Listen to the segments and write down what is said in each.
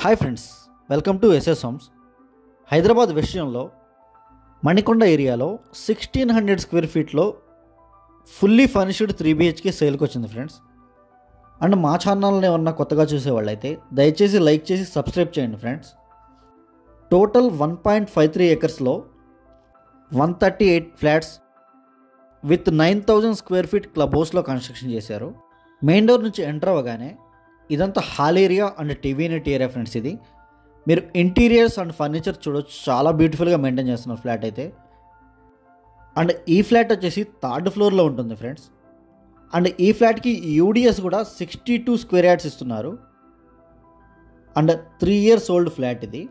Hi friends, welcome to SS homes. Hyderabad విషయంలో మణికొండ ఏరియాలో 1600 square ఫీట్లో fully furnished 3BHK సేల్కి వచ్చింది ఫ్రెండ్స్. అండ్ మా ఛానల్ని ఏమన్నా కొత్తగా చూసేవాళ్ళు అయితే దయచేసి లైక్ చేసి సబ్స్క్రైబ్ చేయండి friends. Total 1.53 ఏకర్స్లో 138 flats with 9000 square feet club హౌస్లో కన్స్ట్రక్షన్ చేశారు. మెయిన్ డోర్ నుంచి ఎంటర్ అవ్వగానే ఇదంతా hall area and TV unit area friends. ఇది మీరు ఇంటీరియర్స్ అండ్ ఫర్నిచర్ చూడొచ్చు, చాలా బ్యూటిఫుల్గా మెయింటైన్ చేస్తున్నారు ఫ్లాట్ అయితే. అండ్ ఈ ఫ్లాట్ వచ్చేసి 3rd ఫ్లోర్లో ఉంటుంది ఫ్రెండ్స్. అండ్ ఈ ఫ్లాట్కి యూడిఎస్ కూడా 62 స్క్వేర్ యార్డ్స్ ఇస్తున్నారు. అండ్ 3 years ఓల్డ్ ఫ్లాట్ ఇది.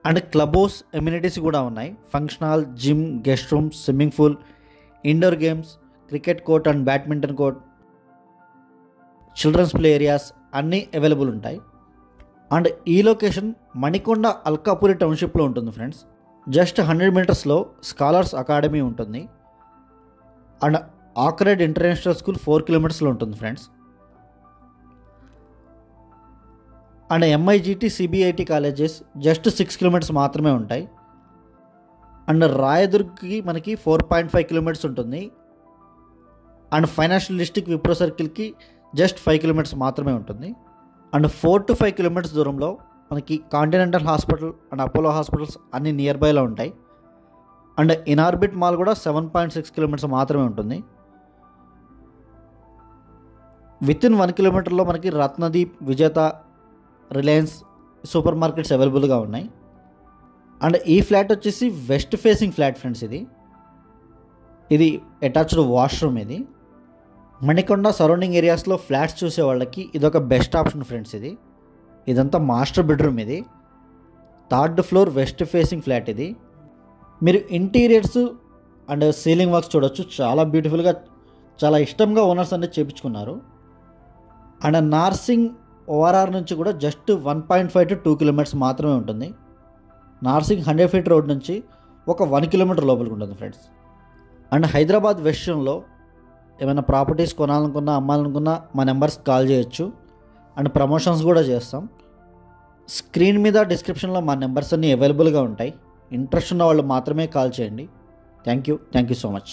అండ్ క్లబ్ హౌస్ ఎమ్యూనిటీస్ కూడా ఉన్నాయి. Function hall, gym, guest room, swimming pool, indoor games, cricket court and badminton court, children's play areas అన్నీ అవైలబుల్ ఉంటాయి. And ఈ లొకేషన్ మణికొండ అల్కాపురి టౌన్షిప్లో ఉంటుంది ఫ్రెండ్స్. జస్ట్ 100 మీటర్స్లో స్కాలర్స్ అకాడమీ ఉంటుంది. And Oakridge international school 4 kilometers ఉంటుంది friends. And MIGT CBIT colleges just 6 kilometers మాత్రమే ఉంటాయి. అండ్ రాయదుర్గ్కి మనకి 4.5 kilometers ఉంటుంది. అండ్ ఫైనాన్షియల్ డిస్ట్రిక్ట్ విప్రో సర్కిల్కి జస్ట్ 5 kilometers మాత్రమే ఉంటుంది. అండ్ 4 to 5 kilometers దూరంలో మనకి continental hospital and Apollo hospitals అన్నీ నియర్ బైలో ఉంటాయి. అండ్ ఇన్ఆర్బిట్ మాల్ కూడా 7.6 kilometers మాత్రమే ఉంటుంది. వితిన్ 1 kilometerలో మనకి రత్నదీప్, విజేత, రిలయన్స్ సూపర్ మార్కెట్స్ అవైలబుల్గా ఉన్నాయి. అండ్ ఈ ఫ్లాట్ వచ్చేసి వెస్ట్ ఫేసింగ్ ఫ్లాట్ ఫ్రెండ్స్. ఇది అటాచ్డ్ వాష్రూమ్. ఇది మణికొండ సరౌండింగ్ ఏరియాస్లో ఫ్లాట్స్ చూసే వాళ్ళకి ఇదొక బెస్ట్ ఆప్షన్ ఫ్రెండ్స్. ఇదంతా మాస్టర్ బెడ్రూమ్. ఇది 3rd floor west facing flat. ఇది మీరు ఇంటీరియర్స్ అండ్ సీలింగ్ వర్క్స్ చూడొచ్చు, చాలా బ్యూటిఫుల్గా, చాలా ఇష్టంగా ఓనర్స్ అనేది చేయించుకున్నారు. అండ్ నార్సింగ్ ORR నుంచి కూడా జస్ట్ 1.5 to 2 kilometers మాత్రమే ఉంటుంది. నార్సింగ్ 100 feet రోడ్ నుంచి ఒక 1 kilometer లోపలికి ఉంటుంది ఫ్రెండ్స్. అండ్ హైదరాబాద్ వెస్ట్లో ఏమైనా ప్రాపర్టీస్ కొనాలనుకున్నా, అమ్మాలనుకున్నా మా నెంబర్స్కి కాల్ చేయొచ్చు. అండ్ ప్రమోషన్స్ కూడా చేస్తాం. స్క్రీన్ మీద డిస్క్రిప్షన్లో మా నెంబర్స్ అన్నీ అవైలబుల్గా ఉంటాయి. ఇంట్రెస్ట్ ఉన్న వాళ్ళు మాత్రమే కాల్ చేయండి. Thank you so much.